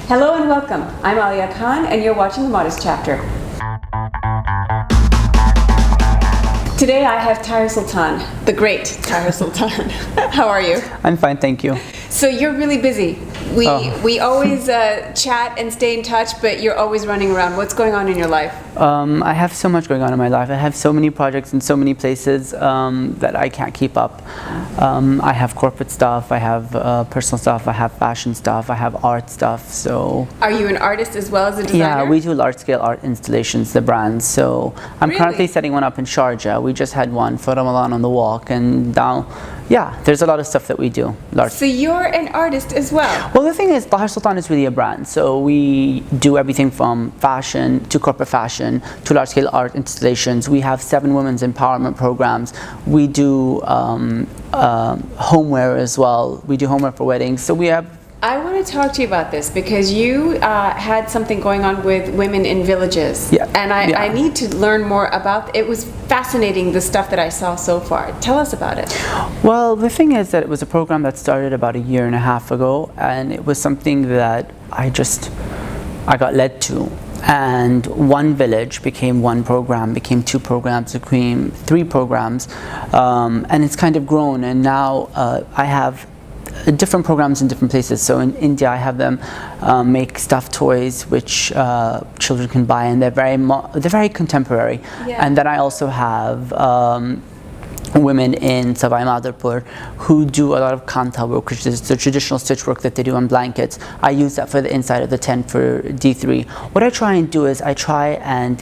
Hello and welcome. I'm Alia Khan and you're watching the Modest Chapter. Today I have Tahir Sultan, the great Tahir Sultan. How are you? I'm fine, thank you. So you're really busy. We always chat and stay in touch, but you're always running around. What's going on in your life? I have so much going on in my life. I have so many projects in so many places that I can't keep up. I have corporate stuff, I have personal stuff, I have fashion stuff, I have art stuff. So are you an artist as well as a designer? Yeah, we do large-scale art installations, the brands. So I'm currently setting one up in Sharjah. We just had one for Ramadan on the Walk, and now, yeah, there's a lot of stuff that we do. So you're an artist as well? Well, the thing is, Tahir Sultan is really a brand. So we do everything from fashion to corporate fashion to large-scale art installations. We have 7 women's empowerment programs. We do homeware as well. We do homeware for weddings. So we have. I want to talk to you about this because you had something going on with women in villages. Yeah. And I need to learn more about it. It was fascinating, the stuff that I saw so far. Tell us about it. Well, the thing is that it was a program that started about 1.5 years ago, and it was something that I got led to. And one village became one program, became 2 programs, became 3 programs, and it's kind of grown. And now I have different programs in different places. So in India, I have them make stuffed toys, which children can buy, and they're very contemporary. Yeah. And then I also have women in Savai Madhurpur who do a lot of kanta work, which is the traditional stitch work that they do on blankets. I use that for the inside of the tent for D3. What I try and do is I try and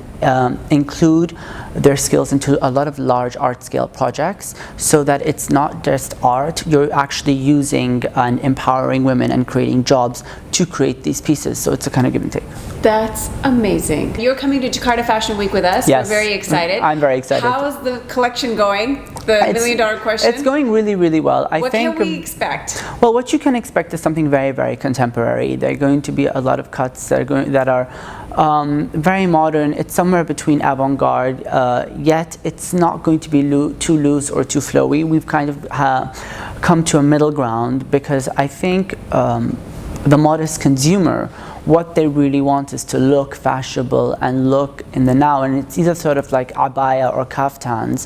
include their skills into a lot of large art scale projects, so that it's not just art, you're actually using and empowering women and creating jobs to create these pieces. So it's a kind of give and take. That's amazing. You're coming to Jakarta Fashion Week with us. Yes. We're very excited. I'm very excited. How's the collection going? The $1 million question? It's going really, really well. What can we expect? Well, what you can expect is something very, very contemporary. There are going to be a lot of cuts that are very modern. It's somewhere between avant-garde, yet it's not going to be too loose or too flowy. We've kind of come to a middle ground, because I think the modest consumer, what they really want is to look fashionable and look in the now, and it's either sort of like abaya or kaftans,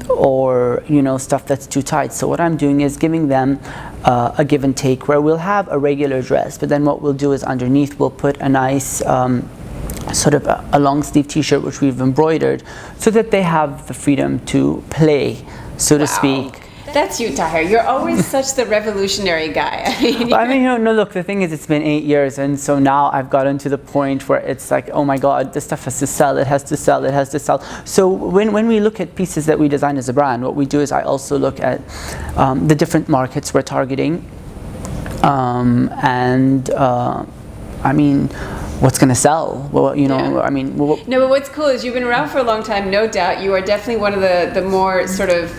or stuff that's too tight. So what I'm doing is giving them a give and take, where we'll have a regular dress, but then what we'll do is underneath we'll put a nice sort of a long sleeve t-shirt which we've embroidered, so that they have the freedom to play, so to speak. That's you, Tahir. You're always such the revolutionary guy. No, look, the thing is, it's been 8 years, and so now I've gotten to the point where it's like, oh my God, this stuff has to sell, it has to sell, it has to sell. So when we look at pieces that we design as a brand, what we do is I also look at the different markets we're targeting, what's going to sell? Well, No, but what's cool is you've been around for a long time, no doubt. You are definitely one of the more sort of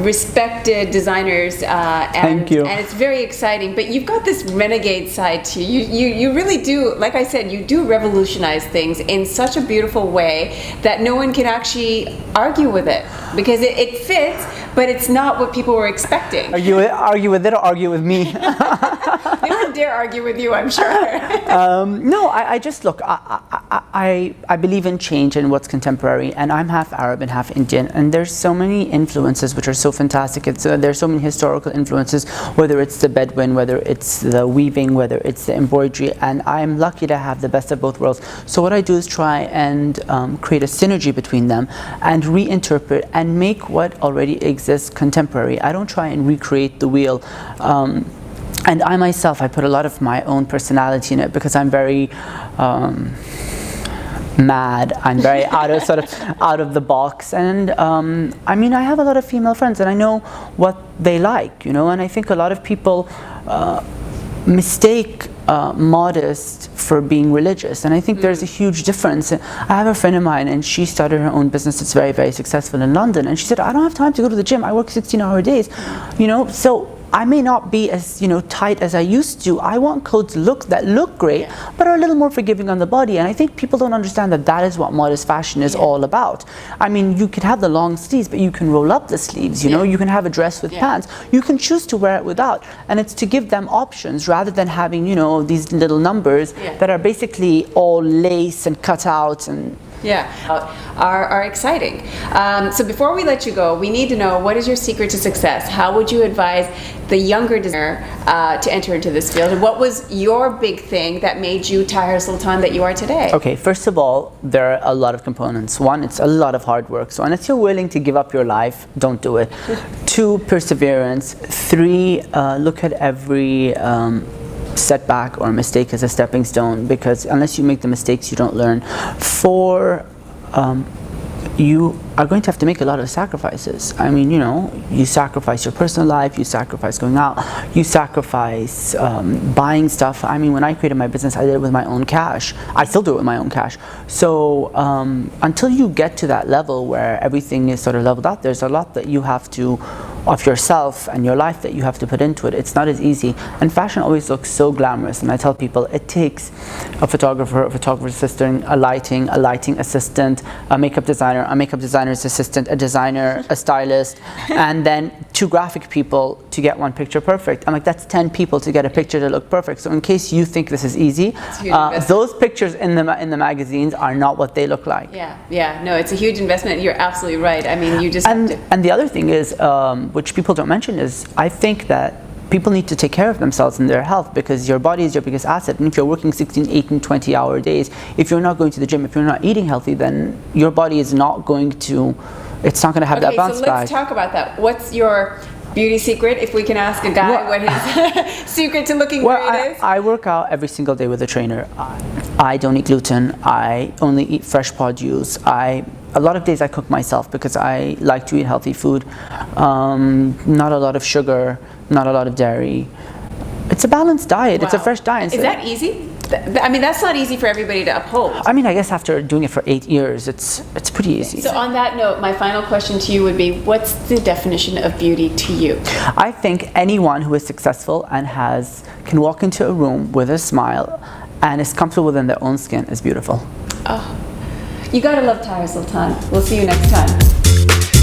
respected designers, Thank you. And it's very exciting. But you've got this renegade side to you. You really do, like I said, you do revolutionize things in such a beautiful way that no one can actually argue with it, because it fits, but it's not what people were expecting. Argue with it or argue with me? They wouldn't dare argue with you, I'm sure. No, I just look. I believe in change and what's contemporary, and I'm half Arab and half Indian, and there's so many influences which are so fantastic. There's so many historical influences, whether it's the Bedouin, whether it's the weaving, whether it's the embroidery, and I'm lucky to have the best of both worlds. So what I do is try and create a synergy between them and reinterpret and make what already exists contemporary. I don't try and recreate the wheel. And I myself, I put a lot of my own personality in it, because I'm very mad. I'm very out of the box, and I have a lot of female friends, and I know what they like, and I think a lot of people mistake modest for being religious, and I think there's a huge difference. I have a friend of mine, and she started her own business that's very, very successful in London, and she said, I don't have time to go to the gym, I work 16-hour days, so I may not be as, tight as I used to. I want clothes that look great, but are a little more forgiving on the body. And I think people don't understand that is what modest fashion is all about. I mean, you could have the long sleeves, but you can roll up the sleeves, you can have a dress with pants. You can choose to wear it without. And it's to give them options rather than having, these little numbers that are basically all lace and cut out and are exciting. So before we let you go, we need to know, what is your secret to success? How would you advise the younger designer to enter into this field? And what was your big thing that made you Tahir Sultan that you are today? Okay, first of all, there are a lot of components. One, it's a lot of hard work. So unless you're willing to give up your life, don't do it. Two, perseverance. Three, look at every setback or mistake as a stepping stone, because unless you make the mistakes, you don't learn. Four, you are going to have to make a lot of sacrifices. I mean, you sacrifice your personal life, you sacrifice going out, you sacrifice buying stuff. I mean, when I created my business, I did it with my own cash. I still do it with my own cash. So until you get to that level where everything is sort of leveled out, there's a lot that you have to, of yourself and your life, that you have to put into it. It's not as easy. And fashion always looks so glamorous. And I tell people it takes a photographer, a photographer's assistant, a lighting assistant, a makeup designer's assistant, a designer, a stylist, and then 2 graphic people to get one picture perfect. I'm like, that's 10 people to get a picture to look perfect. So in case you think this is easy, those pictures in the magazines are not what they look like. No, it's a huge investment. You're absolutely right. I mean, you just have to. And the other thing is, which people don't mention, is I think that people need to take care of themselves and their health, because your body is your biggest asset. And if you're working 16, 18, 20-hour days, if you're not going to the gym, if you're not eating healthy, then your body is not going to, it's not going to have that bounce back. So let's talk about that. What's your beauty secret, if we can ask a guy what his secret to looking great is? I work out every single day with a trainer. I don't eat gluten. I only eat fresh produce. A lot of days I cook myself because I like to eat healthy food. Not a lot of sugar, not a lot of dairy. It's a balanced diet. Wow. It's a fresh diet. Is that easy? I mean, that's not easy for everybody to uphold. I mean, I guess after doing it for 8 years, it's pretty easy. So on that note, my final question to you would be, what's the definition of beauty to you? I think anyone who is successful and can walk into a room with a smile and is comfortable within their own skin is beautiful. Oh, you gotta love Tahir Sultan. We'll see you next time.